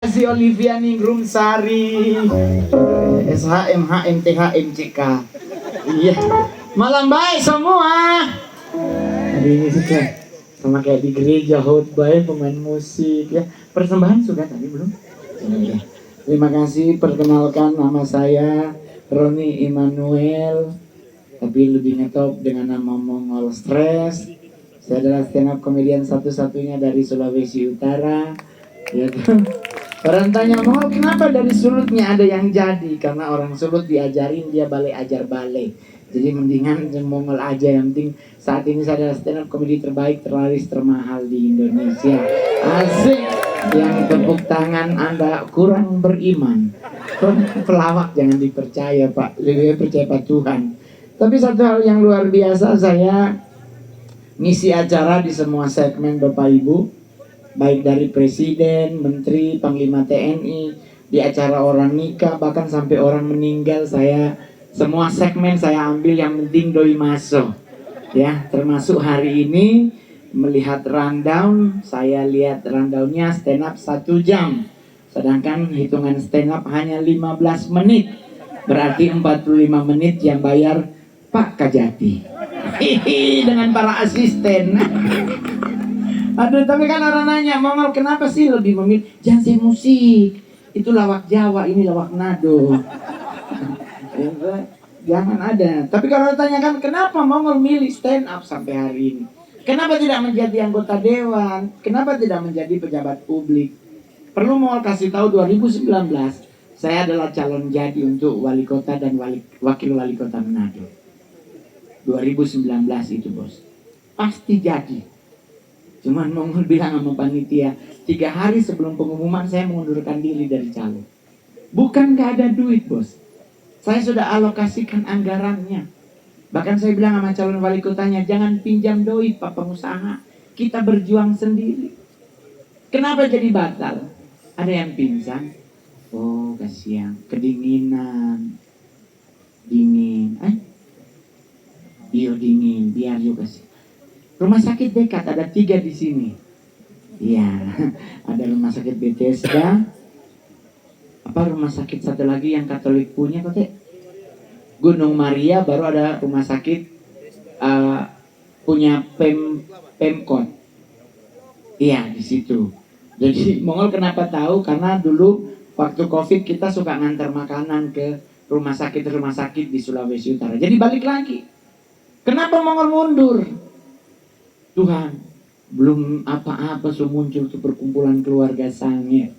Si Olivia Ningrum Sari, SHM HMTH MCK. Iya, malam baik semua. Hari ini sudah sama kayak di gereja, khotbah, pemain musik ya. Persembahan sudah tadi belum? Iya. Terima kasih, perkenalkan nama saya Roni Immanuel, tapi lebih ngetop dengan nama Mongol Stress. Saya adalah stand up comedian satu-satunya dari Sulawesi Utara. Ya, orang tanya Mongol kenapa dari Sulutnya ada yang jadi? Karena orang Sulut diajarin dia balai ajar balai. Jadi mendingan Mongol aja, yang penting saat ini saya adalah stand up comedy terbaik, terlaris, termahal di Indonesia. Asik. Yang tepuk tangan Anda kurang beriman. Pelawak jangan dipercaya Pak, lebih percaya Pak Tuhan. Tapi satu hal yang luar biasa, saya ngisi acara di semua segmen Bapak Ibu, baik dari Presiden, Menteri, Panglima TNI, di acara orang nikah, bahkan sampai orang meninggal, saya semua segmen saya ambil, yang penting doi masuk. Ya, termasuk hari ini melihat rundown, saya lihat rundownnya stand up 1 jam. Sedangkan hitungan stand up hanya 15 menit. Berarti 45 menit yang bayar Pak Kajati. Hihi, dengan para asisten. Aduh, tapi kan orang nanya, Mongol kenapa sih lebih memilih jangan musik? Itu lawak Jawa, ini lawak nado. Jangan ada. Tapi kalau tanyakan kenapa Mongol milih stand up sampai hari ini? Kenapa tidak menjadi anggota dewan? Kenapa tidak menjadi pejabat publik? Perlu Mongol kasih tahu 2019 saya adalah calon jadi untuk wali kota dan wakil wali kota Manado. 2019 itu bos. Pasti jadi. Cuman Mongol bilang sama panitia, 3 hari sebelum pengumuman saya mengundurkan diri dari calon. Bukan gak ada duit bos. Saya sudah alokasikan anggarannya. Bahkan saya bilang sama calon wali kotanya, jangan pinjam doi Pak pengusaha. Kita berjuang sendiri. Kenapa jadi batal? Ada yang pingsan. Oh kasihan, kedinginan. Dingin. Iya dingin, biar juga sih. Rumah sakit dekat ada 3 di sini. Iya, ada rumah sakit Bethesda. Apa rumah sakit satu lagi yang Katolik punya kok teh? Gunung Maria, baru ada rumah sakit punya Pemkot. Iya di situ. Jadi Mongol kenapa tahu? Karena dulu waktu COVID kita suka ngantar makanan ke rumah sakit di Sulawesi Utara. Jadi balik lagi. Kenapa Mongol mundur? Tuhan, belum apa-apa muncul tuh perkumpulan keluarga Sangir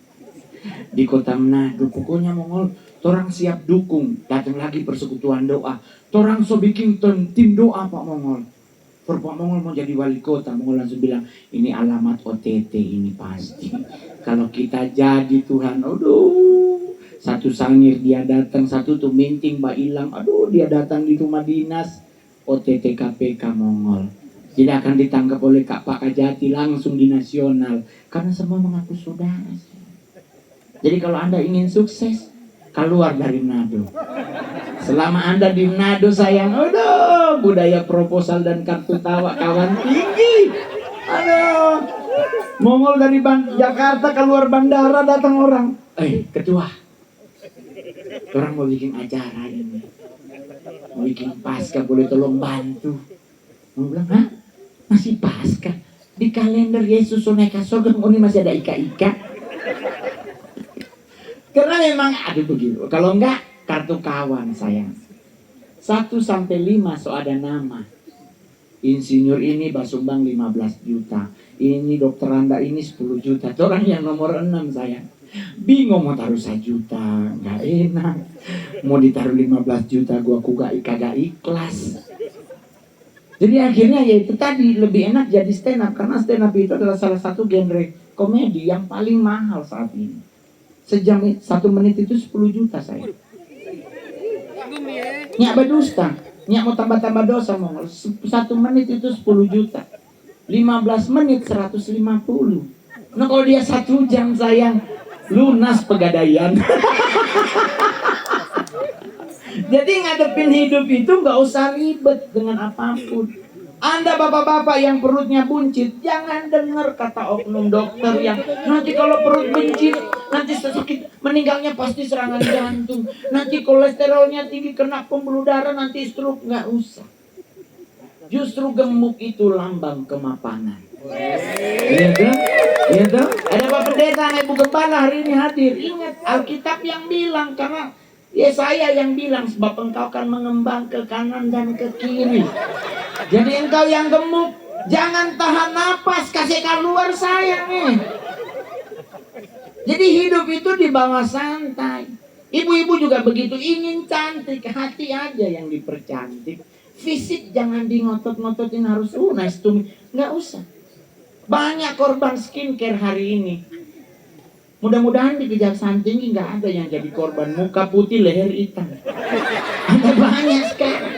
di kota Manado. Pokoknya Mongol, torang siap dukung. Datang lagi persekutuan doa. Torang so bikin tim doa Pak Mongol. Pak Mongol mau jadi wali kota, Mongol langsung bilang, ini alamat OTT ini pasti. Kalau kita jadi Tuhan, aduh, satu Sangir dia datang, satu tuh Minting Mbak Ilang, aduh dia datang di rumah dinas, OTT KPK Mongol. Tidak akan ditangkap oleh Pak Kajati langsung di nasional, karena semua mengaku saudara. Jadi kalau Anda ingin sukses, keluar dari Manado. Selama Anda di Manado sayang, aduh, budaya proposal dan kartu tawa kawan tinggi. Aduh, Mongol dari Jakarta keluar bandara datang orang. Ketua, orang mau bikin acara ini. Mau bikin pasca, boleh tolong bantu. Mau bilang, hah? Masih pasca? Di kalender Yesus Soneka Sogeng ini masih ada ika-ika. Karena memang ada begitu. Kalau enggak, kartu kawan sayang. 1-5 so ada nama. Insinyur ini basumbang 15 juta. Ini dokter Anda ini 10 juta. Orang yang nomor 6 sayang. Bingung mau taruh 1 juta. Enggak enak. Mau ditaruh 15 juta gua kagak ikhlas. Jadi akhirnya ya itu tadi, lebih enak jadi stand up. Karena stand up itu adalah salah satu genre komedi yang paling mahal saat ini. Sejam 1 menit itu 10 juta saya. Nyak berdusta, nyak mau tambah-tambah dosa Mongol. 1 menit itu 10 juta. 15 menit 150. Nah kalau dia 1 jam sayang, lunas pegadaian. Jadi ngadepin hidup itu nggak usah ribet dengan apapun. Anda bapak-bapak yang perutnya buncit, jangan dengar kata oknum dokter yang nanti kalau perut buncit, nanti Meninggalnya pasti serangan jantung. Nanti kolesterolnya tinggi, kena pembuluh darah, nanti stroke. Nggak usah. Justru gemuk itu lambang kemapanan. Iya kan? Iya kan? Ada Pak Pendeta, Ibu Gembala hari ini hadir. Ingat Alkitab yang bilang, karena Yesaya yang bilang, sebab engkau akan mengembang ke kanan dan ke kiri. Jadi engkau yang gemuk, jangan tahan napas, kasih keluar sayang nih. Jadi hidup itu di bawah santai. Ibu-ibu juga begitu, ingin cantik, hati aja yang dipercantik. Fisik jangan di ngotot-ngototin harus nice to me. Nggak usah. Banyak korban skincare hari ini. Mudah-mudahan di Kejaksaan Tinggi nggak ada yang jadi korban muka putih leher hitam. Ada banyak sekarang.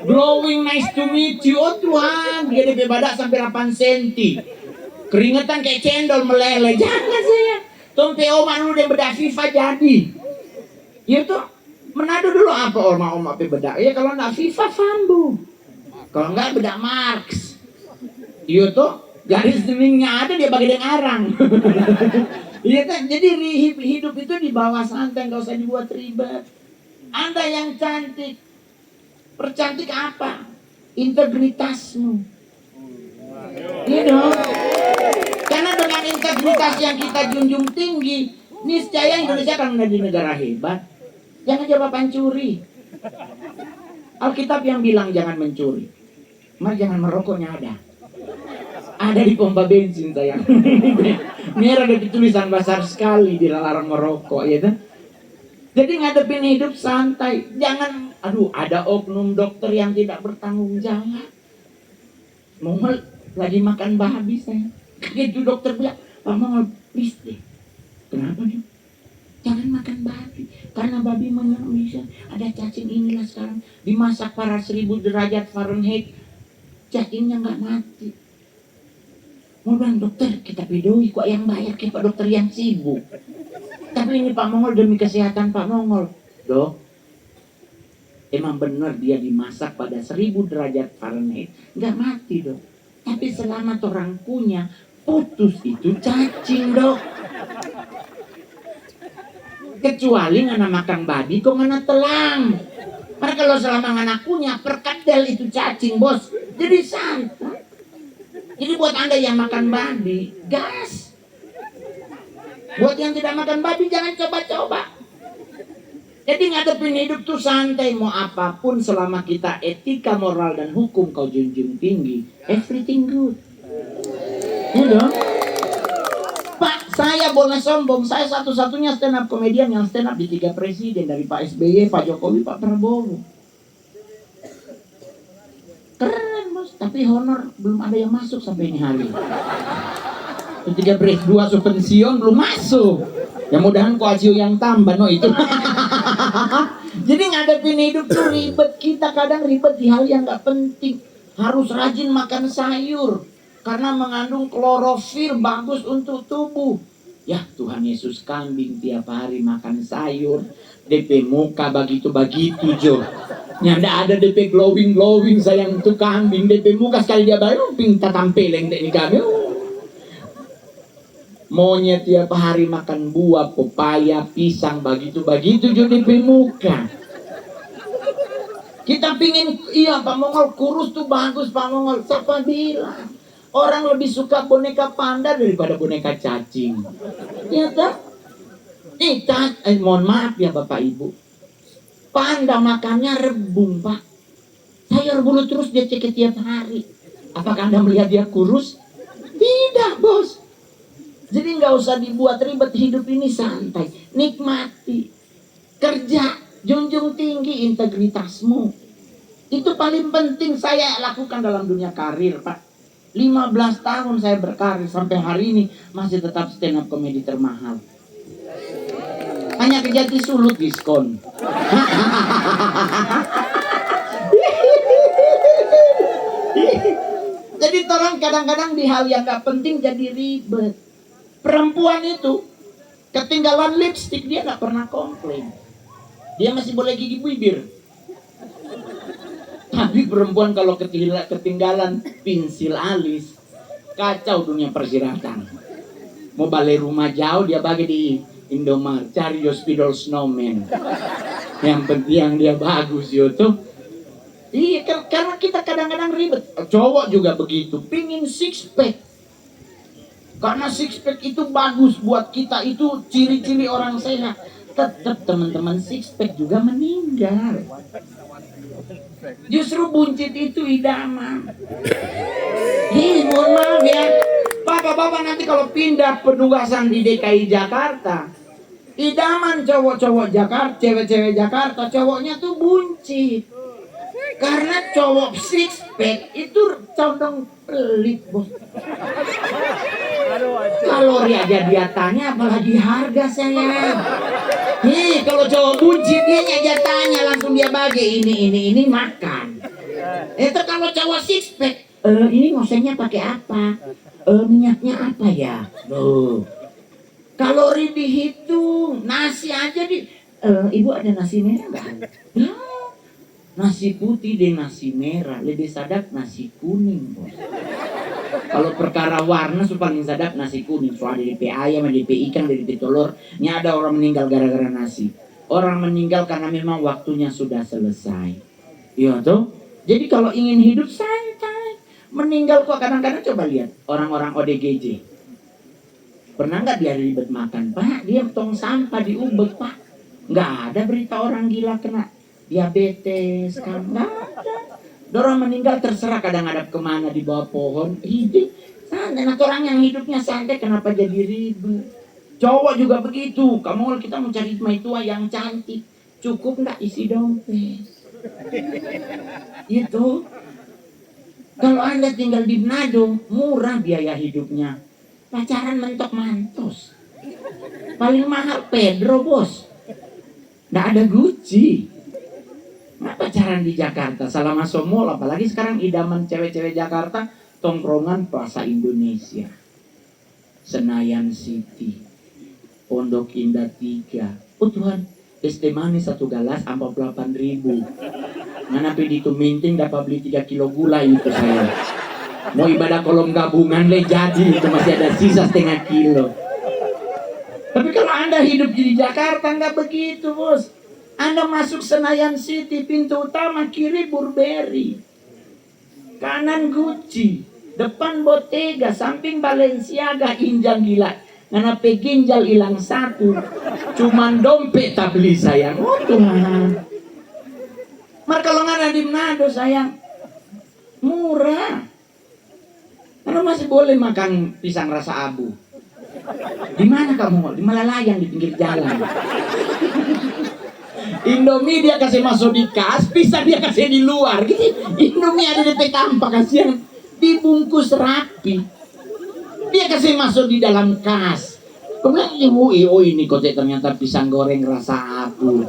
Glowing nice to meet you. Oh Tuhan, dia DP badak sampai 8 cm. Keringetan kayak cendol meleleh. Jangan saya. Tompe oma dulu dia bedak FIFA jadi. Ya tuh, Manado dulu apa oma bedak? Ya kalau nggak FIFA Fambu. Kalau nggak bedak Marx. Iya tuh, garis dindingnya ada dia bagi dengan arang. Iya kan? Jadi hidup itu di bawah santai, nggak usah dibuat ribet. Anda yang cantik, percantik apa? Integritasmu. Iya dong. Karena dengan integritas yang kita junjung tinggi, niscaya Indonesia akan menjadi negara hebat. Jangan coba pencuri. Alkitab yang bilang jangan mencuri. Mas jangan merokoknya ada. Ada di pompa bensin sayang. Merah ada tulisan besar sekali dilarang merokok, ya kan? Jadi ngadepin hidup santai. Jangan, ada oknum dokter yang tidak bertanggung jawab. Mongol lagi makan babi saya. Gitu dokter bilang, Pak Mongol, please deh. Kenapa nih? Jangan makan babi. Karena babi bisa ada cacing inilah sekarang. Dimasak para 1000 derajat Fahrenheit. Cacingnya nggak mati. Mau bilang dokter, kita pedoi kok yang bayar ke Pak dokter yang sibuk. Tapi ini Pak Mongol demi kesehatan Pak Mongol. Dok, emang benar dia dimasak pada 1000 derajat Fahrenheit. Nggak mati dok. Tapi selama orang punya putus itu cacing dok. Kecuali ngana makan babi kok ngana telang. Karena kalau selama ngana punya perkedel itu cacing bos. Jadi santai. Jadi buat Anda yang makan babi, gas. Buat yang tidak makan babi jangan coba-coba. Jadi ngadepin hidup tuh santai, mau apapun selama kita etika, moral dan hukum kau junjung tinggi, everything good. Ya dong? Pak, saya boleh sombong, saya satu-satunya stand up komedian yang stand up di 3 presiden, dari Pak SBY, Pak Jokowi, Pak Prabowo. Keren bos, tapi honor belum ada yang masuk sampai ini hari. Ketika break 2 pensiun belum masuk. Ya mudahan koasio yang tambah no itu. Jadi ngadepin hidup tuh ribet. Kita kadang ribet di hal yang gak penting. Harus rajin makan sayur karena mengandung klorofil, bagus untuk tubuh. Ya Tuhan Yesus, kambing tiap hari makan sayur. DP muka begitu-begitu Jo. Nyanda ada DP glowing sayang itu kambing. DP muka sekali dia baru pinta tampileng ini kami. Maunya tiap hari makan buah, pepaya, pisang, begitu-begitu Jo DP muka. Kita pingin, iya Pak Mongol kurus tuh bagus Pak Mongol. Siapa bilang? Orang lebih suka boneka panda daripada boneka cacing. Ya tak? Mohon maaf ya Bapak Ibu. Panda makannya rebung Pak. Sayur bulu terus dia cek tiap hari. Apakah Anda melihat dia kurus? Tidak bos. Jadi nggak usah dibuat ribet, hidup ini santai. Nikmati. Kerja, junjung tinggi integritasmu. Itu paling penting saya lakukan dalam dunia karir Pak. 15 tahun saya berkarir sampai hari ini masih tetap stand up komedi termahal. Hanya ke Jati Sulut diskon. Jadi tolong kadang-kadang di hal yang gak penting jadi ribet. Perempuan itu ketinggalan lipstik dia gak pernah komplain. Dia masih boleh gigi bibir. Tapi perempuan kalau ketinggalan pensil alis, kacau dunia persilatan. Mau balik rumah jauh dia bagi di Indomaret, cari yo spidol snowman. Yang penting yang dia bagus yo tuh. Iya, karena kita kadang-kadang ribet. Cowok juga begitu, pingin six pack. Karena six pack itu bagus buat kita, itu ciri-ciri orang sehat. Tetap teman-teman, six pack juga meninggal. Justru buncit itu idaman. Mohon maaf ya, bapak-bapak nanti kalau pindah penugasan di DKI Jakarta, idaman cowok-cowok Jakarta, cewek-cewek Jakarta, cowoknya tuh buncit. Karena cowok six pack itu condong pelit, bos. Kalori aja dia tanya, apalagi harga saya. Kalau cowok buncit dia aja tanya, langsung dia bagi ini makan. Itu kalau cowok six pack, ini ngosengnya pakai apa? Minyaknya apa ya? Kalori dihitung, nasi aja ibu ada nasi merah nggak? Nasi putih dan nasi merah, lebih sadap nasi kuning, bos. Kalau perkara warna paling sadap nasi kuning. Soalnya DP ayam, DP ikan, DP telur. Ini ada orang meninggal gara-gara nasi. Orang meninggal karena memang waktunya sudah selesai. Iya tuh. Jadi kalau ingin hidup santai, meninggal kok kadang-kadang coba lihat orang-orang ODGJ. Pernah nggak dia ribet makan, Pak? Dia tong sampah di Ubud, Pak. Nggak ada berita orang gila kena diabetes, kan nggak ada. Orang meninggal terserah kadang-kadang kemana, di bawah pohon, hidup santai. Nah, orang yang hidupnya santai kenapa jadi ribet? Cowok juga begitu. Kita mau cari tua yang cantik, cukup nggak isi dompet? Itu. Kalau Anda tinggal di Manado, murah biaya hidupnya. Pacaran mentok mantos. Paling mahal Pedro, bos. Nggak ada Gucci. Nah, pacaran di Jakarta, salah masuk mall, apalagi sekarang idaman cewek-cewek Jakarta, tongkrongan Plaza Indonesia, Senayan City, Pondok Indah 3. Oh Tuhan, es teh manis 1 gelas 48.000. Nganapi di itu minting dapat beli 3 kilo gula itu saya. Mau ibadah kolom gabungan jadi itu masih ada sisa 1/2 kilo. Tapi kalau Anda hidup di Jakarta nggak begitu, bos. Anda masuk Senayan City, pintu utama kiri Burberry, kanan Gucci, depan Bottega, samping Balenciaga, injang gila. Ngana ginjal hilang 1, cuman dompet tak beli sayang. Oh Tuhan. Mar kalau ngana di Manado sayang, murah. Karena masih boleh makan pisang rasa abu. Di mana kamu? Di Malalayang, di pinggir jalan. Indomie dia kasih masuk di kas, pisang dia kasih di luar. Gitu. Indomie ada di tampak kasihan, dibungkus rapi. Dia kasih masuk di dalam kas. Kemudian ibu, ini kok ternyata pisang goreng rasa abu.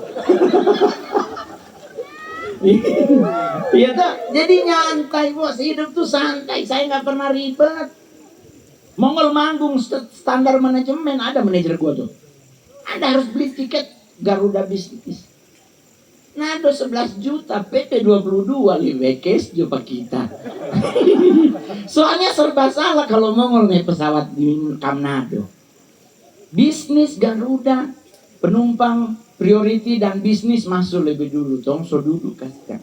Iya tuh, jadi nyantai, bos. Hidup tuh santai. Saya nggak pernah ribet. Mongol manggung standar manajemen, ada manajer gua tuh. Anda harus beli tiket Garuda bisnis. Nado 11 juta, PP 22, livekes juga kita. Soalnya serba salah kalau Mongol naik pesawat di Kamnado. Bisnis Garuda, penumpang priority dan bisnis masuk lebih dulu. Tong so duduk kasih.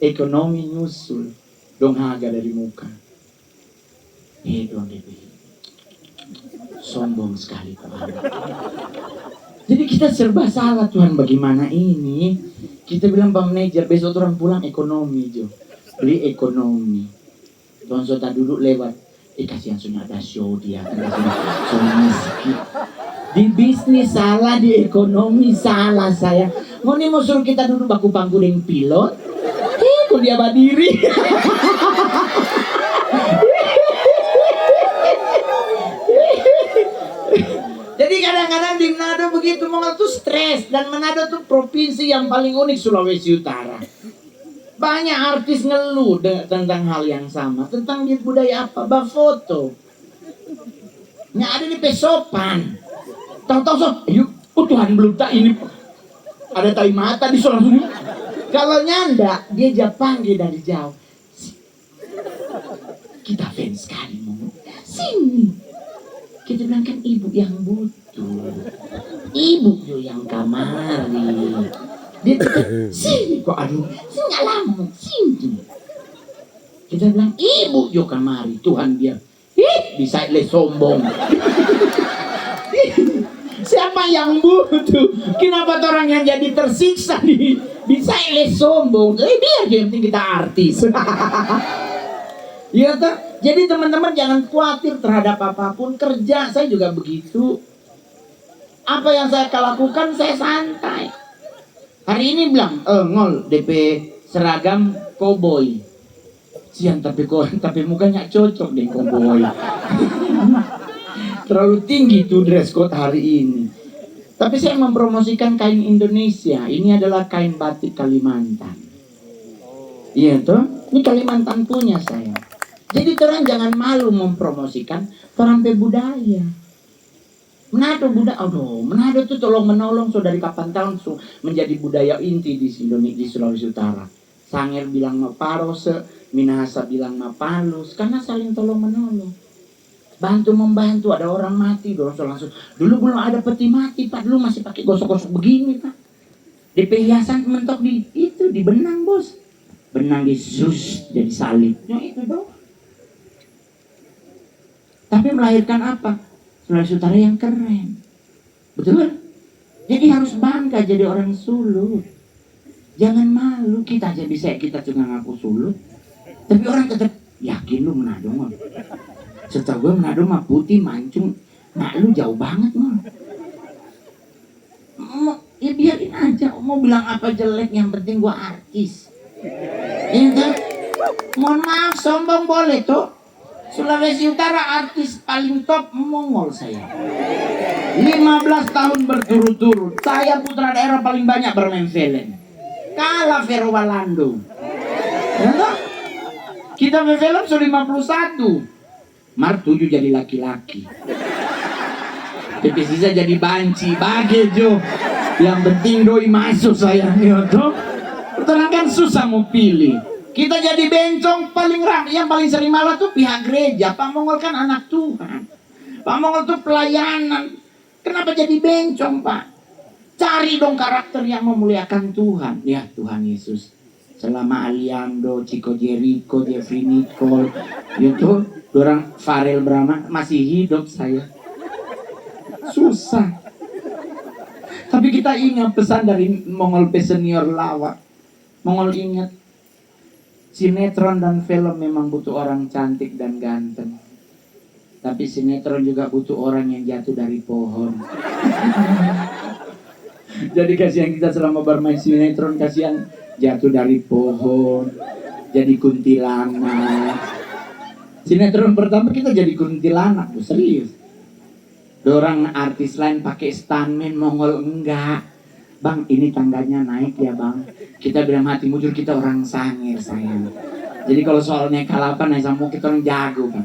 Ekonomi nyusul, dong harga dari muka. Dong lebih sombong sekali Pak. Jadi kita serba salah Tuhan, bagaimana ini? Kita bilang Bang Manajer, besok orang pulang ekonomi Jo. Beli ekonomi. Tuhan Sota duduk lewat. Kasihan sudah ada show dia. So miskin. Di bisnis salah, di ekonomi salah saya. Mau nih mau suruh kita duduk baku pangku dengan pilot. Kok dia berdiri. Jadi kadang-kadang di Manado begitu, Mongol tuh stres. Dan Manado tuh provinsi yang paling unik Sulawesi Utara. Banyak artis ngeluh tentang hal yang sama. Tentang budaya apa? Bafoto. Nggak ada di pesopan. Tahu-tahu so, yuk, Tuhan belum tak ini. Ada tai mata di Sulawesi. Kalau nyanda, dia panggil dari jauh. Kita fans sekali, Mongol. Sini. Kita bilang kan ibu yang butuh. Ibu jo yang kamari. Dia tetap sini kok aduh, sini nggak lama, sini. Kita bilang ibu jo kamari, Tuhan dia. Bisa le sombong. Siapa yang butuh? Kenapa orang yang jadi tersiksa nih? Bisa le sombong. Biar yang penting kita artis. Ya toh? Jadi teman-teman jangan khawatir terhadap apapun. Kerja saya juga begitu. Apa yang saya lakukan saya santai. Hari ini bilang, ngol DP seragam koboi. Sian tapi mukanya cocok deh koboi. Terlalu tinggi tuh dress code hari ini. Tapi saya mempromosikan kain Indonesia. Ini adalah kain batik Kalimantan. Iya toh? Ini Kalimantan punya saya. Jadi terang jangan malu mempromosikan perampai budaya. Manado tuh tolong menolong dari kapan tahun menjadi budaya inti di Sulawesi Utara. Sangir bilang Parose, Minahasa bilang Palus, karena saling tolong menolong. Bantu membantu, ada orang mati, langsung. Dulu belum ada peti mati, Pak. Dulu masih pakai gosok-gosok begini, Pak. Di perhiasan mentok di benang, Bos. Benang disus jadi salibnya itu dong. Tapi melahirkan apa? Sulawesi Utara yang keren. Betul? Jadi harus bangga jadi orang Sulut. Jangan malu, kita aja bisa kita cuma ngaku Sulut. Tapi orang tetap yakin lu Manado mah. Setahu gue Manado mah putih mancung. Mak lu jauh banget mah. Ya biarin aja, mau bilang apa jelek, yang penting gua artis. Ini mohon maaf sombong boleh tuh. Sulawesi Utara artis paling top Mongol saya. 15 tahun berturut-turut. Saya putra daerah paling banyak bermain film. Kalah Vero Walando. Ya, kita film sudah 51. Mar 7 jadi laki-laki. Tapi sisa jadi banci, bage jo. Yang penting doi masuk saya nyoto. Pertengahan susah mau pilih. Kita jadi bencong yang paling sering malah tuh pihak gereja. Pak Mongol kan anak Tuhan. Pak Mongol tuh pelayanan. Kenapa jadi bencong, Pak? Cari dong karakter yang memuliakan Tuhan. Ya Tuhan Yesus. Selama Aliando, Chico Jericho, Jeffrey Nicole, itu orang Farel Brahma masih hidup saya. Susah. Tapi kita ingat pesan dari Mongol Senior Lawak. Mongol ingat, sinetron dan film memang butuh orang cantik dan ganteng. Tapi sinetron juga butuh orang yang jatuh dari pohon. Jadi kasihan kita selama bermain sinetron, kasihan jatuh dari pohon, jadi kuntilanak. Sinetron pertama kita jadi kuntilanak, tuh serius. Dorang artis lain pakai stuntman, Mongol enggak. Bang, ini tangganya naik ya bang. Kita bilang hati mujur, kita orang sangir sayang. Jadi kalau soalnya kalapan naik sama kita orang jago bang.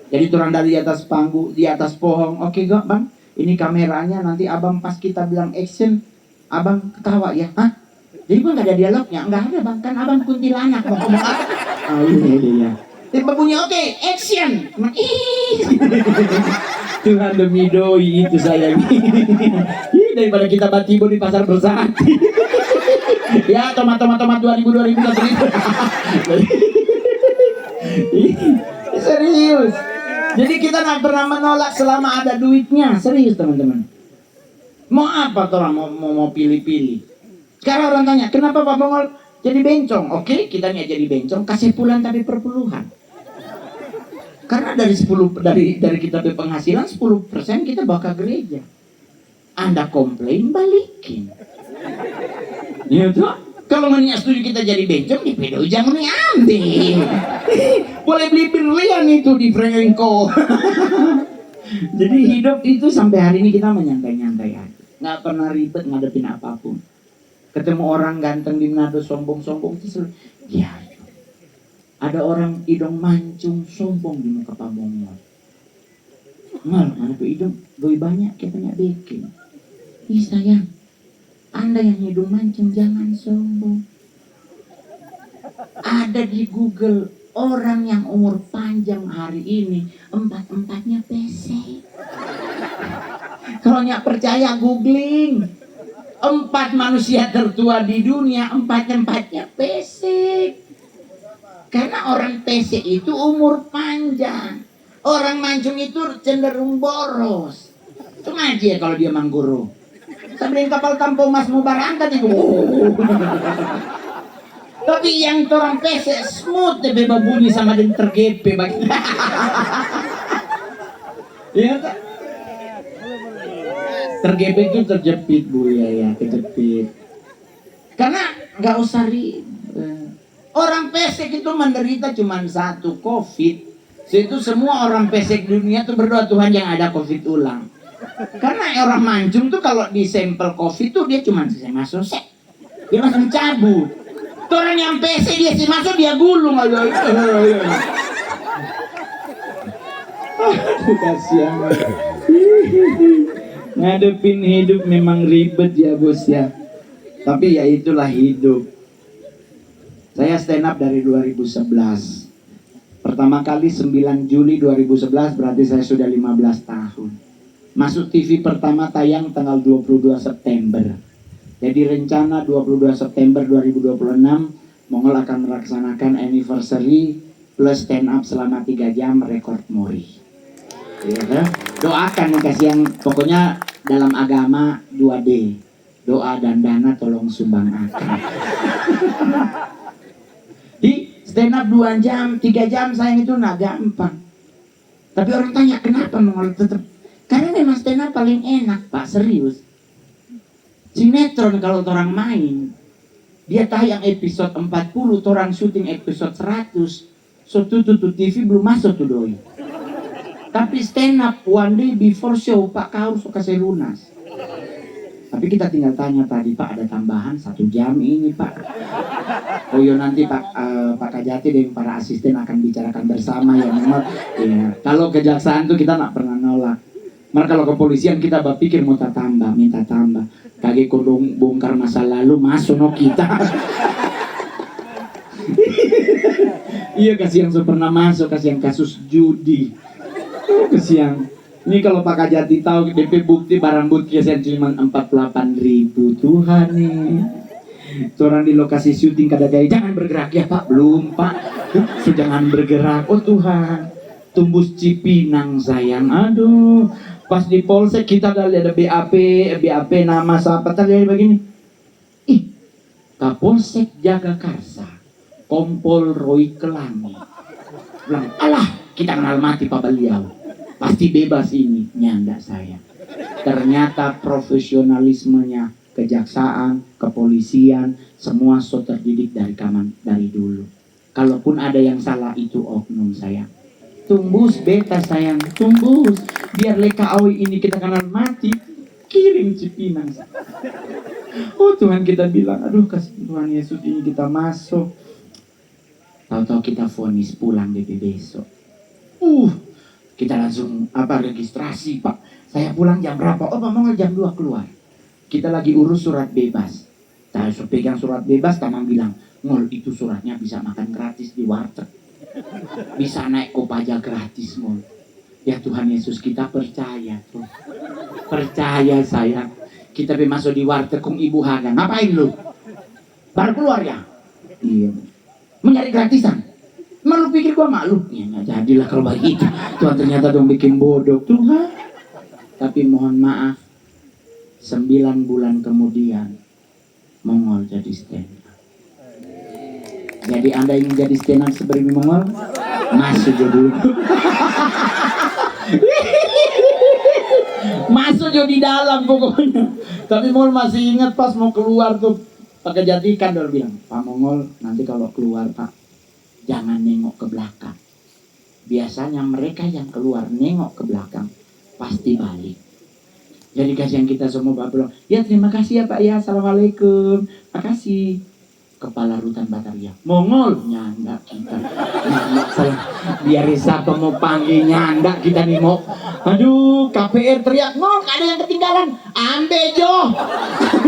Jadi turun dari atas panggung, di atas pohon. Oke gak bang? Ini kameranya, nanti abang pas kita bilang action, abang ketawa ya. Hah? Jadi gua gak ada dialognya? Nggak ada bang, kan abang kuntilanak. Mau ngomong apa? Oh iya. Tiba bunyi oke, action. Tuhan demi doi itu saya. Daripada kita batibo di pasar bersati. Ya tomat 2000 serius. Jadi kita nggak pernah menolak selama ada duitnya. Serius teman-teman. Mau apa orang mau pilih-pilih. Sekarang orang tanya, kenapa Pak Mongol jadi bencong? Oke, kita nggak jadi bencong, kasih pulang tapi perpuluhan. Karena dari kita penghasilan 10% kita bawa ke gereja. Anda komplain, balikin. Ya tuh. Kalau nggak setuju kita jadi bencong, di pedo jangan diambil. Boleh beli berlian itu di Franco. Jadi hidup itu sampai hari ini kita menyantai-nyantai aja. Nggak pernah ribet ngadepin apapun. Ketemu orang ganteng di Manado sombong-sombong itu selalu, ya. Ada orang hidung mancung sombong di muka Pak Mongol. Mana tuh hidung doi banyak kita nggak bikin. Ih sayang, Anda yang hidung mancung jangan sombong. Ada di Google orang yang umur panjang hari ini 4-4-nya PC. Kalau nggak percaya googling. 4 manusia tertua di dunia, 4-empatnya pesek. Karena orang pesek itu umur panjang. Orang mancung itu cenderung boros. Cuma aja kalau dia mangguru. Sambil kapal tampung mas mau berangkat itu. Tapi yang orang pesek smooth deh bunyi sama dan tergepe bagi. Ya tak? Tergebek itu terjepit bu ya kejepit. Karena nggak usah ribet. Orang pesek itu menderita cuma satu COVID. Itu semua orang pesek dunia tuh berdoa Tuhan yang ada COVID ulang. Karena orang mancung tuh kalau di sampel COVID tuh dia cuma masuk sek, dia langsung cabut. Tuh orang yang pesek dia sih masuk dia gulung aja. Aduh kasihan. Ngadepin hidup memang ribet ya bos ya. Tapi ya itulah hidup. Saya stand up dari 2011. Pertama kali 9 Juli 2011 berarti saya sudah 15 tahun. Masuk TV pertama tayang tanggal 22 September. Jadi rencana 22 September 2026 Mongol akan melaksanakan anniversary plus stand up selama 3 jam rekor muri. Ya, doakan kasih yang pokoknya dalam agama 2D, doa dan dana tolong sumbang akan. Di stand up 2 jam 3 jam sayang itu nggak gampang. Tapi orang tanya kenapa Mongol tetap, karena memang stand up paling enak pak, serius. Sinetron kalau orang main dia tayang episode 40, orang syuting episode 100, so tuh TV belum masuk tuh doi. Tapi stand up one day before show Pak harus kasih lunas. Tapi kita tinggal tanya tadi Pak ada tambahan 1 jam ini Pak. Oh iya nanti Pak Kajati dan para asisten akan bicarakan bersama ya memang. Ya, kalau kejaksaan tuh kita nggak pernah nolak. Maka kalau kepolisian kita berpikir mau tambah, minta tambah. Kaki kodong bongkar masa lalu masuk no kita. Iya kasih yang pernah masuk, kasih yang kasus judi. Kesian. Ini kalau Pak Kajati tahu DP bukti barang bukti saya cuma 48.000 Tuhan nih. Orang di lokasi syuting kadang-kadang jangan bergerak ya Pak, belum Pak. Jangan bergerak. Oh Tuhan, tumbus Cipinang sayang. Aduh, pas di polsek kita ada BAP nama siapa tadi begini. Ih, Kapolsek Jagakarsa, Kompol Roy Kelangi. Bilang, alah kita kenal mati Pak beliau. Pasti bebas ini, nyanda saya. Ternyata profesionalismenya kejaksaan, kepolisian, semua so terdidik dari dulu. Kalaupun ada yang salah itu oknum sayang. Tumbus beta sayang, tumbus. Biar leka awi ini kita kenal mati, kirim Cipinang. Oh Tuhan kita bilang, aduh kasih Tuhan Yesus ini kita masuk. Tahu-tahu kita vonis pulang DP besok. Kita langsung registrasi Pak. Saya pulang jam berapa? Oh Pak Mongol jam 2 keluar. Kita lagi urus surat bebas. Saya pegang surat bebas, Tamang bilang, Mol itu suratnya bisa makan gratis di warteg. Bisa naik kopaja gratis Mol. Ya Tuhan Yesus kita percaya tuh. Percaya sayang. Kita masuk di warteg kong Ibu Haga. Ngapain lu? Baru keluar ya? Iya. Mencari gratisan. Malu pikir gua malu? Ya nggak jadilah kalau begitu. Tuhan ternyata dong bikin bodoh Tuhan. Tapi mohon maaf, 9 bulan kemudian Mongol jadi stand up. Jadi Anda ingin jadi stand up seperti Mongol? Masuk dulu. Masuk di dalam pokoknya. Tapi Mongol masih ingat pas mau keluar tuh Pak Kajati kan udah bilang, Pak Mongol nanti kalau keluar Pak jangan nengok ke belakang. Biasanya mereka yang keluar nengok ke belakang pasti balik. Jadi kasihan kita semua Pak bilang, ya terima kasih ya Pak ya, assalamualaikum, makasih. Kepala Rutan Bataria, Mongol nyanda kita. Biar siapa mau panggil nyanda kita nih mau. Aduh, KPR teriak, Mong ada yang ketinggalan, ambe Jo.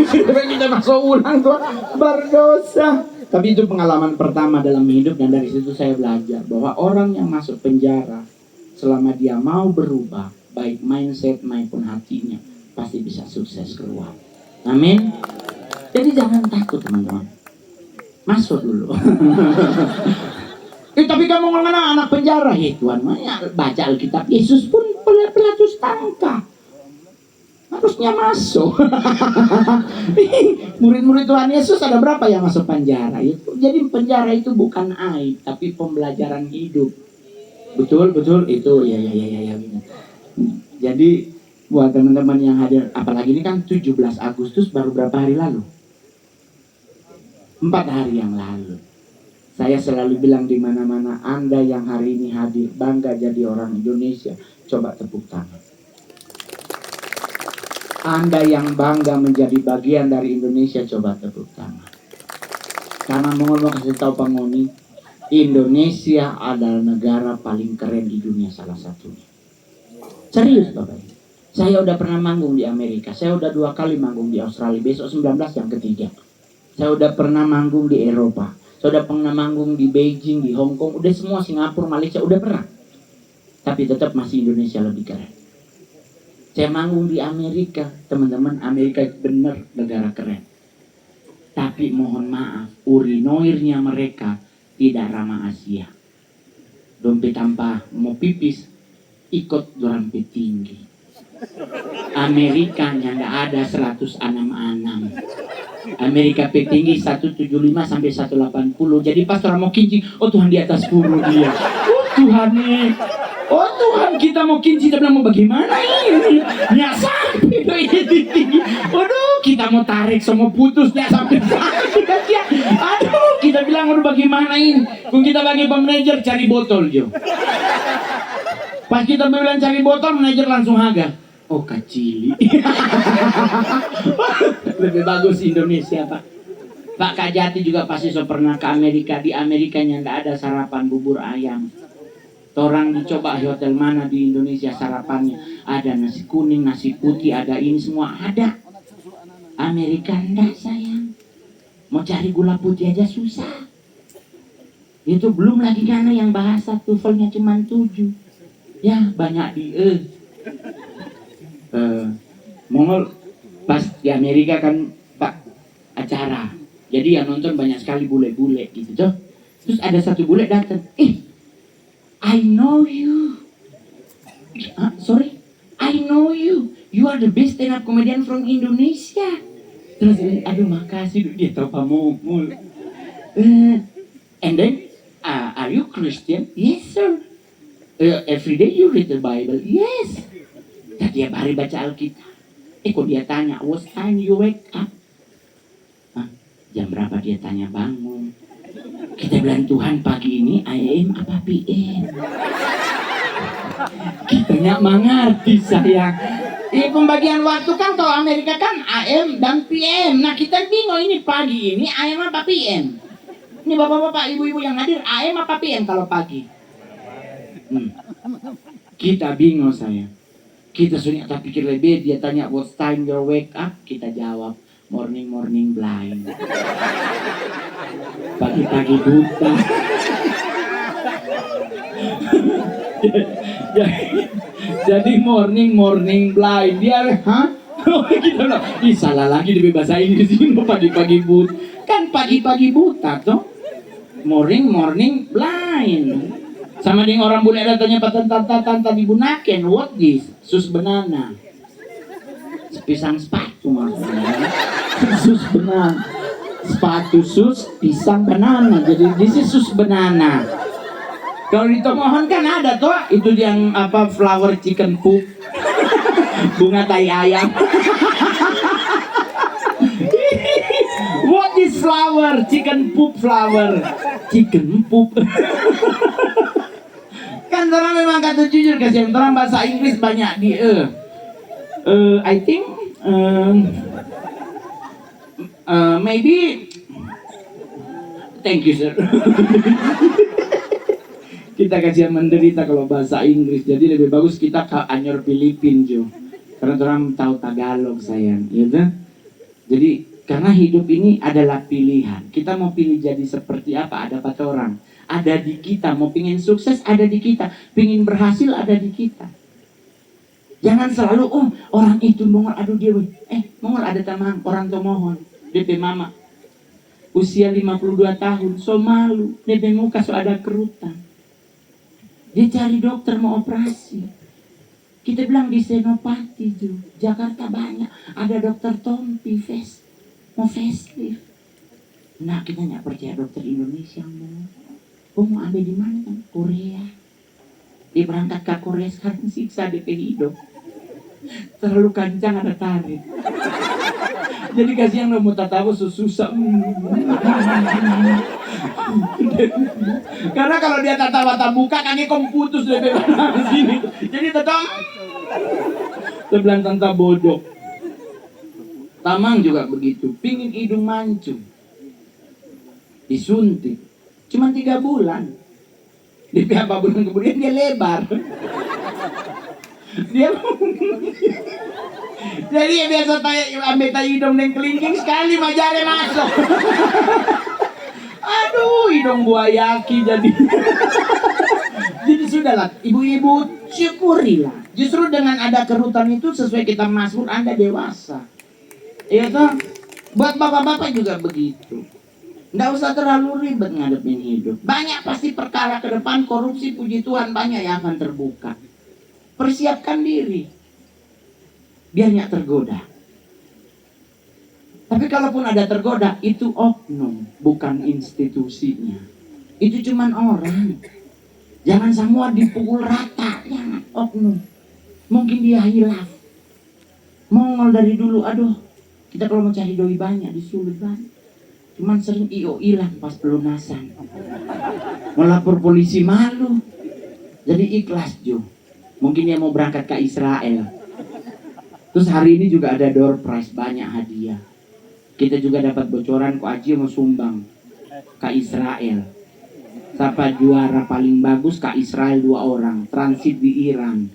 Kita masuk ulang tuh, berdosa. Tapi itu pengalaman pertama dalam hidup dan dari situ saya belajar bahwa orang yang masuk penjara selama dia mau berubah, baik mindset maupun hatinya, pasti bisa sukses keluar. Amin. Jadi jangan takut teman-teman. Masuk dulu. Tapi kamu ngomong anak penjara, Tuhan, baca Alkitab, Yesus pun pelatus tangka. Harusnya masuk. Murid-murid Tuhan Yesus ada berapa yang masuk penjara? Jadi penjara itu bukan aib, tapi pembelajaran hidup. Betul itu ya. Jadi buat teman-teman yang hadir, apalagi ini kan 17 Agustus baru berapa hari lalu? 4 hari yang lalu. Saya selalu bilang di mana-mana, Anda yang hari ini hadir bangga jadi orang Indonesia, coba tepuk tangan. Anda yang bangga menjadi bagian dari Indonesia, coba tepuk tangan. Karena mau kasih tahu pengoni, Indonesia adalah negara paling keren di dunia salah satunya. Serius Bapak. Saya udah pernah manggung di Amerika, saya udah 2 kali manggung di Australia, besok 19 yang ketiga. Saya udah pernah manggung di Eropa, saya udah pernah manggung di Beijing, di Hong Kong, udah semua Singapura, Malaysia, udah pernah. Tapi tetap masih Indonesia lebih keren. Saya manggung di Amerika, teman-teman, Amerika bener negara keren. Tapi mohon maaf, urinoirnya mereka tidak ramah Asia. Dompet tanpa mau pipis, ikut dompet tinggi. Amerikanya nggak ada 106. Amerika petinggi 175 sampai 180. Jadi pas orang mau kincing, oh Tuhan di atas 10 dia. Oh Tuhan nih. Oh Tuhan, kita mau kincing, kita bilang mau bagaimana ini? Nggak sampai tinggi. Waduh, kita mau tarik semua putus nggak sampai. Aduh, kita bilang udah bagaimana ini? Kung kita bagi manajer cari botol Jo. Pas kita bilang cari botol, manajer langsung haga. Oh kacili. Lebih bagus Indonesia Pak. Pak Kajati juga pasti so pernah ke Amerika. Di Amerikanya nggak ada sarapan bubur ayam. Orang dicoba hotel mana di Indonesia sarapannya, ada nasi kuning, nasi putih, ada ini semua ada. Amerika enggak sayang. Mau cari gula putih aja susah. Itu belum lagi karena yang bahasa TOEFL-nya cuma 7. Ya banyak di Mongol pas di Amerika kan Pak acara. Jadi yang nonton banyak sekali bule-bule gitu tuh. Terus ada satu bule datang, I know you. Sorry, I know you. You are the best stand-up comedian from Indonesia. Terus, aduh makasih, dia tahu pamukul. And then, are you Christian? Yes sir. Every day you read the Bible? Yes. Tiap hari baca Alkitab. Kok dia tanya, what time you wake up? Jam berapa dia tanya bangun? Kita bilang Tuhan pagi ini AM apa PM? Kita nggak mengerti sayang. Pembagian waktu kan kalau Amerika kan AM dan PM. Nah kita bingung ini pagi ini AM apa PM? Ini bapak-bapak, ibu-ibu yang hadir AM apa PM kalau pagi? Kita bingung sayang. Kita sudah tak pikir lebih. Dia tanya what time you wake up? Kita jawab morning blind. Pagi-pagi buta. Jadi morning blind. Dia kita bilang, salah lagi di bahasa Inggris ini pagi-pagi buta. Kan pagi-pagi buta toh. Morning blind. Sama dengan orang bule datanya patentatan tadi bunaken, what this? Sus banana. Pisang sepatu maksudnya. Sus banana. Sepatu sus, pisang banana. Jadi this is sus banana. Kalau di Tomohon kan ada toh, itu yang apa flower chicken poop. Bunga tai ayam. What is flower? Chicken poop flower. Chicken poop. Kan orang memang kata jujur kasih orang bahasa Inggris banyak di I think maybe thank you sir. Kita kasih menderita kalau bahasa Inggris, jadi lebih bagus kita ke Anyor Filipin Jo, karena orang tahu Tagalog sayang, gitu. Jadi karena hidup ini adalah pilihan, kita mau pilih jadi seperti apa, ada 4 orang. Ada di kita, mau pingin sukses ada di kita, pingin berhasil ada di kita. Jangan selalu orang itu mongol, aduh dia mongol ada tamang orang tuh mohon DP mama usia 52 tahun so malu DP muka so ada kerutan, dia cari dokter mau operasi. Kita bilang di Senopati tuh Jakarta banyak ada dokter Tompi mau facelift. Nah kita nggak percaya dokter Indonesia mau ambil di mana kan? Korea. Dia berangkat ke Korea sekarang siksa DP hidup. Terlalu kencang ada tarik. Jadi kasihan lo mau tatawa susah. Karena kalau dia tatawa tak buka kaki kom putus DP sini. Jadi tetap sebelah tanta bodoh. Tamang juga begitu, pingin hidung mancung. Disuntik. Cuma 3 bulan. Di beberapa bulan kemudian dia lebar. Dia jadi ya biasa ambil tai hidung dan kelingking sekali majare masuk. Aduh, hidung buayaki jadi. Jadi sudahlah, ibu-ibu syukurilah. Justru dengan ada kerutan itu sesuai kitab Mazmur Anda dewasa. Iya toh? Buat bapak-bapak juga begitu. Nggak usah terlalu ribet ngadepin hidup. Banyak pasti perkara ke depan, korupsi, puji Tuhan banyak yang akan terbuka. Persiapkan diri biar nggak tergoda. Tapi kalaupun ada tergoda, itu oknum, bukan institusinya. Itu cuman orang. Jangan semua dipukul rata, jangan oknum. Mungkin dia hilaf. Mongol dari dulu, aduh. Kita kalau mau cari doi banyak, disulit banget. Cuman sering IO hilang pas pelunasan. Melapor polisi malu. Jadi ikhlas Jo. Mungkin dia mau berangkat ke Israel. Terus hari ini juga ada door prize, banyak hadiah. Kita juga dapat bocoran kok Aji mau sumbang ke Israel. Siapa juara paling bagus ke Israel 2 orang, transit di Iran.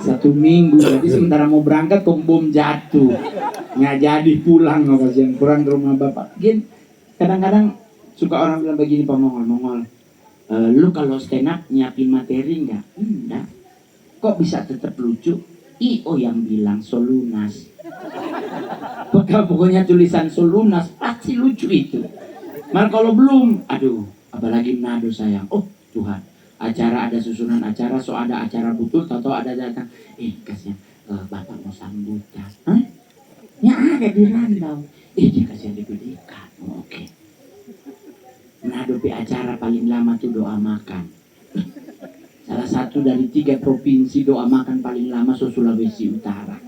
1 minggu, jadi sementara mau berangkat kok bom jatuh. Nggak jadi pulang, kasihan kurang ke rumah bapak. Gini, kadang-kadang suka orang bilang begini, Pak Mongol. Lu kalau stand up nyiapin materi nggak? Enggak. Kok bisa tetap lucu? IO yang bilang Solunas. Pokoknya tulisan Solunas pasti lucu itu. Malah kalau belum, aduh, apalagi Manado sayang. Oh Tuhan, acara ada susunan acara, so ada acara butuh, atau ada datang. Kasihan, bapak mau sambutan. Hah? Ya ada di Randau. Dia kasihan dibelikan. Oke. Menghadapi acara paling lama tuh doa makan. Salah satu dari 3 provinsi doa makan paling lama Sulawesi Utara.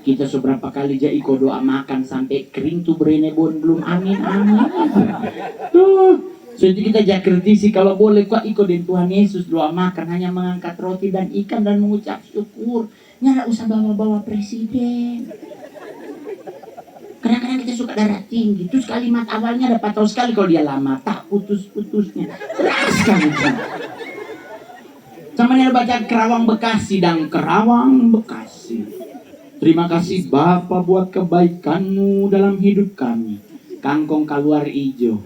Kita seberapa kali iko doa makan sampai kering tuh berenebon belum amin. Tuh, jadi kita jakritisi kalau boleh kok iko dan Tuhan Yesus doa makan hanya mengangkat roti dan ikan dan mengucap syukur. Nggak usah bawa-bawa presiden. Kadang-kadang kita suka darah tinggi. Terus kalimat awalnya dapat tahu sekali kalau dia lama. Tak putus-putusnya. Keras sekali. Sama nih baca Kerawang Bekasi dan Kerawang Bekasi. Terima kasih Bapak buat kebaikanmu dalam hidup kami. Kangkong keluar hijau.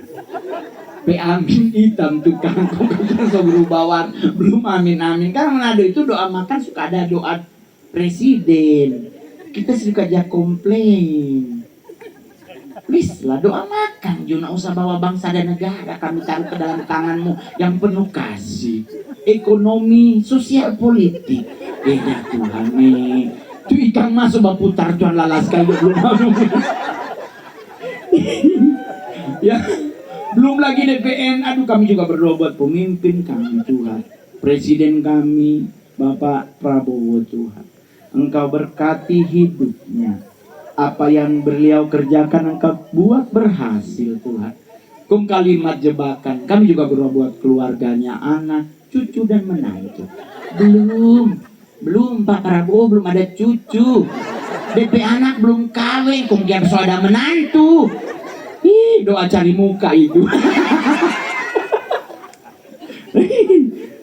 Amin hitam tuh kangkong so berubah warna. Belum amin. Karena Manado itu doa makan suka ada doa presiden. Kita suka aja komplain. Please lah doa makan, jangan usah bawa bangsa dan negara kami taruh ke dalam tanganmu yang penuh kasih. Ekonomi, sosial, politik. Ya Tuhan nih, tuh ikan masuk baputar Tuhan lalas kali belum mau. Ya, belum lagi DPN. Aduh kami juga berdoa buat pemimpin kami Tuhan, presiden kami Bapak Prabowo Tuhan. Engkau berkati hidupnya. Apa yang beliau kerjakan engkau buat berhasil Tuhan. Kum kalimat jebakan. Kami juga berdoa buat keluarganya, anak, cucu dan menantu. Belum Pak Prabowo belum ada cucu. DP anak belum kawin. Kum kian so ada menantu. Doa cari muka itu.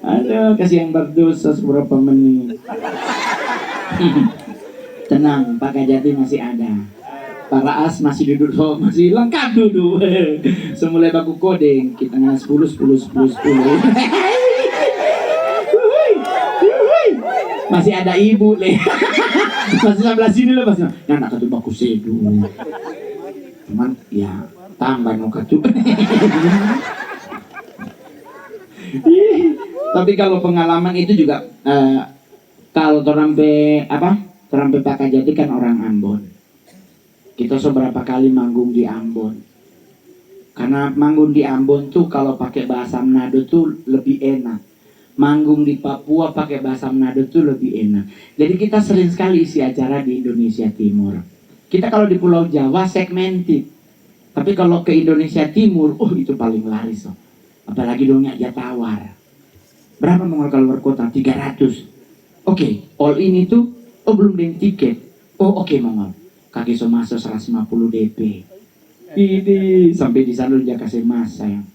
Aduh kasih yang berdosa seberapa menit. Tenang, Pak Kajati masih ada. Pak Raas masih duduk, masih lengkap duduk. Semulai baku kodeng, kita ngan 10. Masih ada ibu le. Masih sebelah sini lah masih. Ya nak katu baku sedu. Cuman ya tambah no katu. Tapi kalau pengalaman itu juga kalau terampe apa? Terampe Pak Kajati kan orang Ambon. Kita seberapa kali manggung di Ambon. Karena manggung di Ambon tuh kalau pakai bahasa Manado tuh lebih enak. Manggung di Papua pakai bahasa Manado tuh lebih enak. Jadi kita sering sekali isi acara di Indonesia Timur. Kita kalau di Pulau Jawa segmented. Tapi kalau ke Indonesia Timur, itu paling laris. Oh. Apalagi dongnya Jatawar. Berapa Mongol kalau luar kota? 300. Oke, all in itu, belum dengan tiket. Oke, Mongol. Kaki so masuk 150 DP. Ini sampai di sana dia kasih masa yang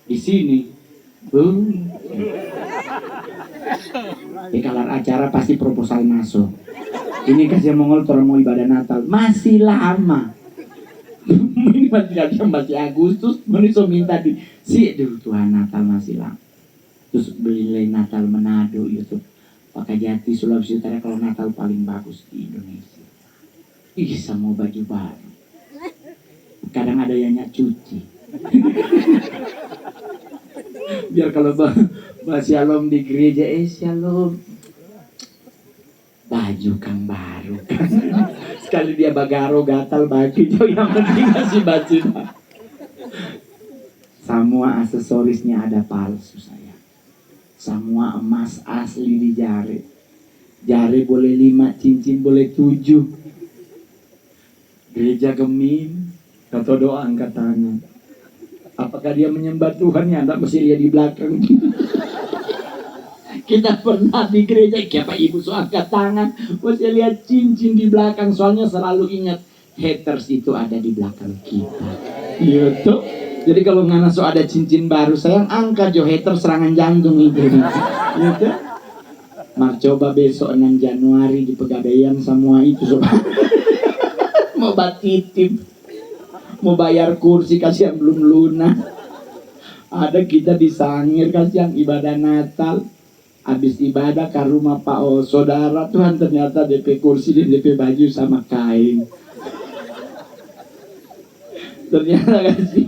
di sini. Kalau acara pasti proposal masuk. Ini kasih Mongol orang mau ibadah Natal masih lama. Ini masih Agustus, manusia minta di dulu Tuhan Natal masih lama. Terus beli Natal Manado itu Pak Kajati Sulawesi Utara kalau Natal paling bagus di Indonesia. Semua baju baru. Kadang ada yang cuci. Biar kalau shalom di gereja shalom baju kang baru kan. Sekali dia bagaro gatal baju yang penting masih baju. Semua aksesorisnya ada palsu saya. Semua emas asli di jari. Jari boleh 5, cincin boleh 7. Gereja Gemim, kata doa angkat tangan. Apakah dia menyembah Tuhan ya? Anda mesti lihat di belakang. Kita pernah di gereja, siapa ibu so angkat tangan, mesti lihat cincin di belakang. Soalnya selalu ingat haters itu ada di belakang kita. Iya tuh. Jadi kalau ngana so ada cincin baru, sayang angkat jo haters serangan jantung itu. Iya tuh. Mak coba besok 6 Januari di Pegadaian semua itu so. Mau batitip, mau bayar kursi kasih yang belum lunas. Ada kita di Sangir kasih yang ibadah Natal. Habis ibadah ke rumah Pak saudara Tuhan ternyata DP kursi dan DP baju sama kain. Ternyata kasih.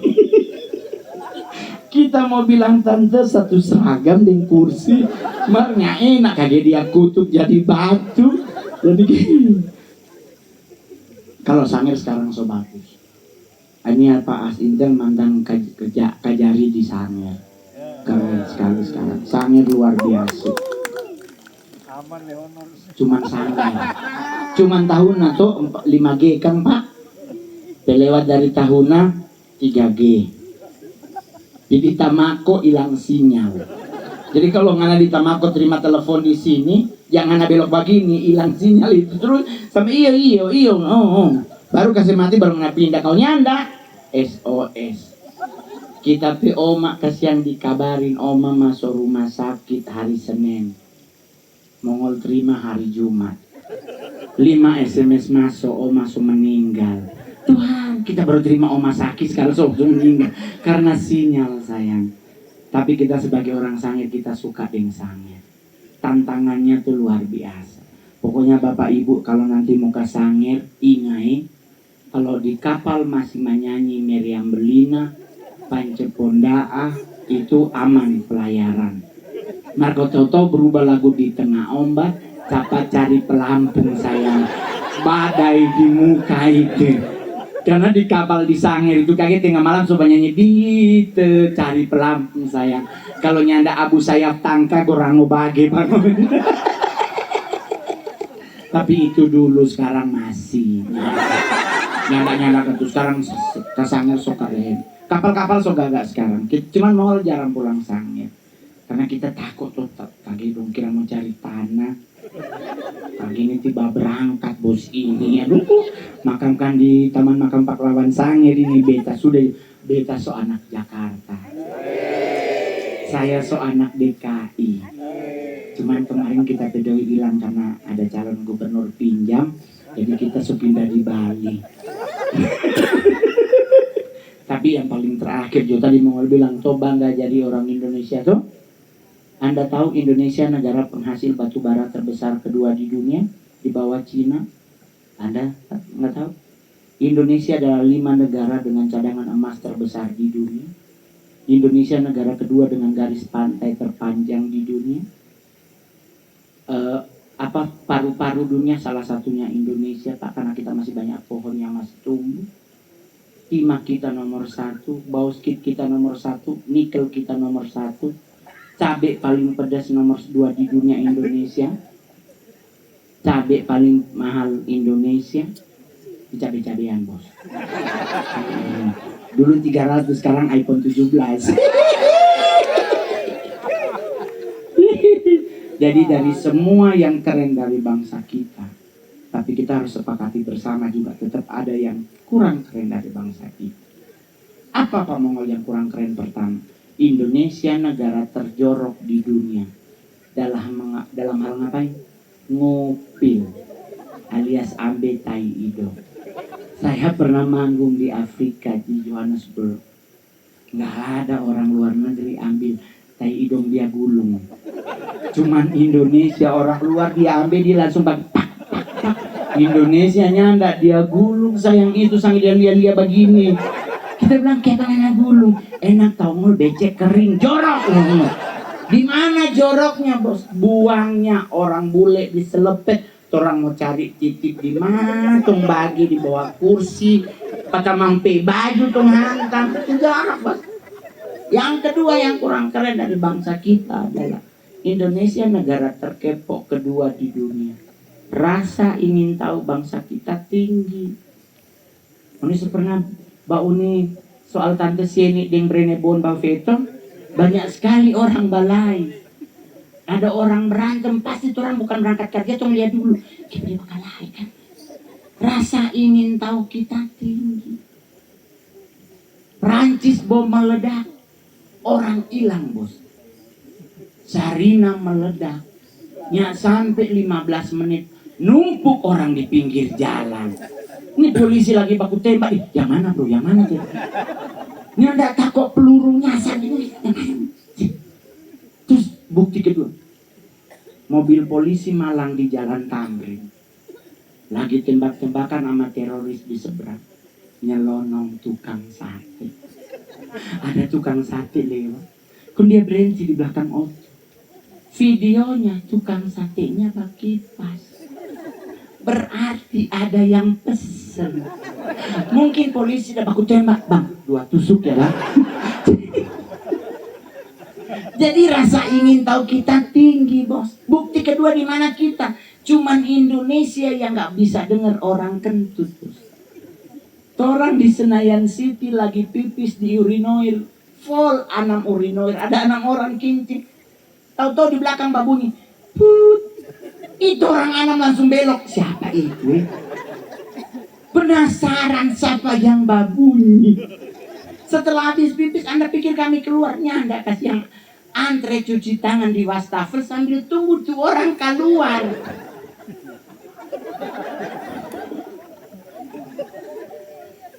Kita mau bilang tante satu seragam dengan kursi. Marnya enak kaget dia kutub jadi batu. Jadi gini. Kalau Sangir sekarang so bagus. Ini Pak As Intel mantan Kajari di Sangir. Keren sekali sekarang. Sangir luar biasa. Cuman Sangir. Cuman tahun tuh 5G kan Pak. Lewat dari tahunnya 3G. Jadi Tamako hilang sinyal. Jadi kalau ngana di Tamako terima telepon di sini, jangan belok begini, hilang sinyal itu terus sampai iyo. Baru kasih mati baru ngana pindah kau nyanda. SOS. Kita pe oma kasihan dikabarin oma masuk rumah sakit hari Senin. Mongol terima hari Jumat. 5 SMS masuk oma so meninggal. Tuhan, kita baru terima oma sakit sekarang so meninggal karena sinyal sayang. Tapi kita sebagai orang Sangir kita suka dengan Sangir. Tantangannya tuh luar biasa. Pokoknya Bapak Ibu kalau nanti mau ke Sangir, ingat kalau di kapal masih menyanyi Meriam Belina, Pancepondaah itu aman pelayaran. Marco Toto berubah lagu di tengah ombak, dapat cari pelampung sayang. Badai di muka itu. Karena di kapal di Sangir itu kaget tengah malam coba nyanyi cari pelampung sayang. Kalau nyanda abu sayap tangka gorango bage tapi itu dulu sekarang masih nyanda kan tuh sekarang ke Sangir so keren. Kapal-kapal so gagak sekarang. Cuman mau jarang pulang Sangir. Karena kita takut tuh pagi dong kira mau cari tanah. Pagi ini tiba berangkat bos ini. Aduh, makamkan di Taman Makam Pahlawan Sangir ini beta so anak Jakarta. Saya so anak DKI. Cuman kemarin kita pedoi bilang karena ada calon gubernur pinjam, jadi kita so pindah di Bali. Tapi yang paling terakhir juga tadi mau bilang tuh bangga jadi orang Indonesia tuh. Anda tahu Indonesia negara penghasil batu bara terbesar kedua di dunia, di bawah Cina? Anda nggak tahu? Indonesia adalah 5 negara dengan cadangan emas terbesar di dunia. Indonesia negara kedua dengan garis pantai terpanjang di dunia. Paru-paru dunia salah satunya Indonesia, Pak, karena kita masih banyak pohon yang masih tumbuh. Timah kita nomor 1, bauxit kita nomor 1, nikel kita nomor 1, cabai paling pedas nomor 2 di dunia Indonesia, cabai paling mahal Indonesia, cabai-cabean bos. Dulu 300, sekarang iPhone 17. Jadi dari semua yang keren dari bangsa kita, tapi kita harus sepakati bersama juga tetap ada yang kurang keren dari bangsa kita. Apa Pak Mongol yang kurang keren? Pertama, Indonesia negara terjorok di dunia dalam hal ngapain? Ngupil alias ambe tai ido. Saya pernah manggung di Afrika, di Johannesburg. Nggak ada orang luar negeri ambil tai idong dia gulung. Cuman Indonesia orang luar dia ambil dia langsung pak. Indonesia nyanda dia gulung, sayang itu sang dia begini. Kita bilang kayak mana gulung, enak tau mul becek kering, jorok. Di mana joroknya bos? Buangnya orang bule diselepet. Orang mau cari titip di mana? Tung bagi di bawah kursi, pakai mampe baju tung hantam, itu jorok bos. Yang kedua yang kurang keren dari bangsa kita adalah Indonesia negara terkepo kedua di dunia. Rasa ingin tahu bangsa kita tinggi. Ini pernah Mbak Uni soal tante Sieni deng Brenebon Mbak Veto, banyak sekali orang balai. Ada orang berantem, pasti orang bukan berangkat kerja, tuh lihat dulu. Kita bakal lain kan. Rasa ingin tahu kita tinggi. Prancis bom meledak, orang hilang bos. Sarina meledak, sampai 15 menit numpuk orang di pinggir jalan. Ini polisi lagi baku tembak, yang mana bro, yang mana tuh? Ini ada takut peluru nyasar ini. Terus bukti kedua, mobil polisi Malang di Jalan Tamrin lagi tembak-tembakan sama teroris di seberang, nyelonong tukang sate. Ada tukang sate lewat, kan dia berhenti di belakang auto. Videonya tukang satenya pakai kipas. Berarti ada yang pesen. Mungkin polisi udah baku tembak, bang 2 tusuk ya lah. Jadi rasa ingin tahu kita tinggi bos. Bukti kedua di mana kita? Cuman Indonesia yang nggak bisa dengar orang kentut bos. Orang di Senayan City lagi pipis di urinoir, full 6 urinoir, ada 6 orang kincing. Tahu-tahu di belakang babunyi, put. Itu orang 6 langsung belok. Siapa itu? Penasaran siapa yang babunyi. Setelah habis pipis, Anda pikir kami keluarnya? Anda kasih yang antre cuci tangan di wastafel sambil tunggu tuh orang keluar.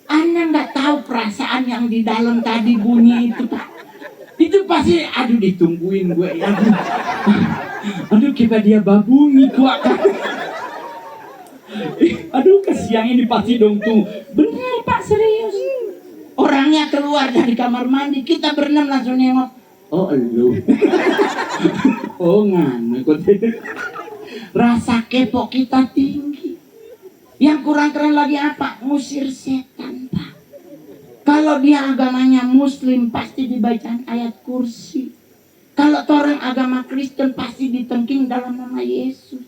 Anda nggak tahu perasaan yang di dalam tadi bunyi itu Pak. Itu pasti aduh ditungguin gue. Aduh kita dia babunyi kuat kan. Aduh kesiang ini pasti dong tuh. Bener Pak, serius. Orangnya keluar dari kamar mandi, kita berenam langsung nengok. Oh elu. Oh nganu. Rasa kepo kita tinggi. Yang kurang keren lagi apa? Ngusir setan Pak. Kalau dia agamanya Muslim pasti dibacaan ayat kursi. Kalau orang agama Kristen pasti ditengking dalam nama Yesus.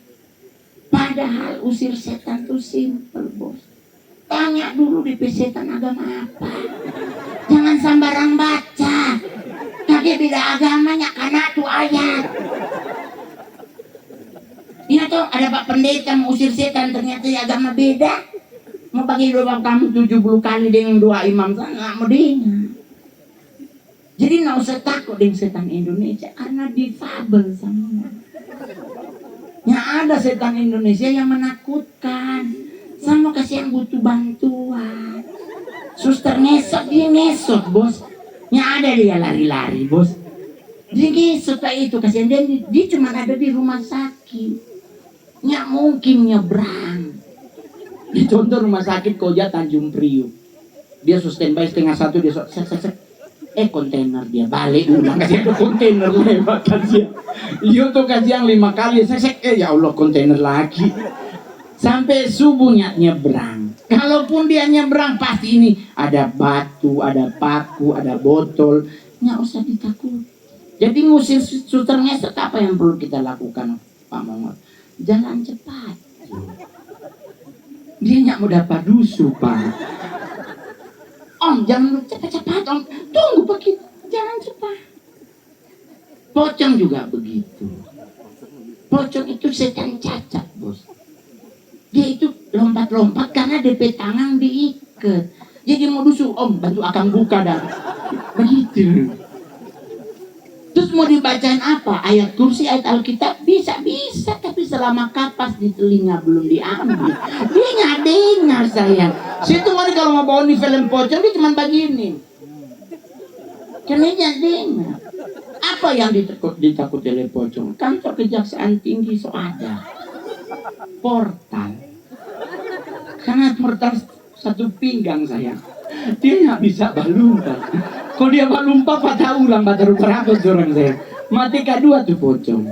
Padahal usir setan itu simple bos. Tanya dulu di setan agama apa. Jangan sembarang baca. Kaki beda agamanya karena itu ayat. Ini tuh ada Pak Pendeta mau usir setan ternyata agama beda. Mau pakai doa kamu 70 kali dengan doa imam sana nggak mau dengar. Jadi nggak usah takut dengan setan Indonesia karena difabel semua. Ya ada setan Indonesia yang menakutkan, sama kasih yang butuh bantuan. Suster ngesot dia ngesot bos. Ya ada dia lari-lari bos. Dia gesek kayak itu, kasihan dia cuma ada di rumah sakit. Nggak mungkin nyebrang. Di contoh rumah sakit Koja Tanjung Priuk. Dia standby setengah satu, dia sek. Kontainer dia balik ulang, kasih ada kontainer lewat kasihan. Iya tuh kasihan 5 kali sek, ya Allah kontainer lagi. Sampai subuhnya nyebrang. Kalaupun dia nyebrang pasti ini ada batu, ada paku, ada botol. Nggak usah ditakut. Jadi ngusir suster ngesot apa yang perlu kita lakukan, Pak Mongol? Jalan cepat. Dia nggak mau dapat dusu, Pak. Om, jangan cepat-cepat, Om. Tunggu begitu, jangan cepat. Pocong juga begitu. Pocong itu setan cacat, bos. Dia itu lompat-lompat karena DP tangan diikat. Jadi mau dusu, Om, bantu akang buka dah. Begitu. Terus mau dibacain apa? Ayat kursi, ayat Alkitab? Bisa, tapi selama kapas di telinga belum diambil. Dia nggak dengar sayang. Situ mana kalau mau bawa nih film pocong, dia cuma begini. Karena dia dengar. Apa yang ditakuti oleh pocong? Kantor kejaksaan tinggi so ada. Portal. Karena portal satu pinggang sayang. Dia nggak bisa balumpat. Kalau dia balumpat patah ulang, patah rupanya orang saya. Mati kedua tuh pocong.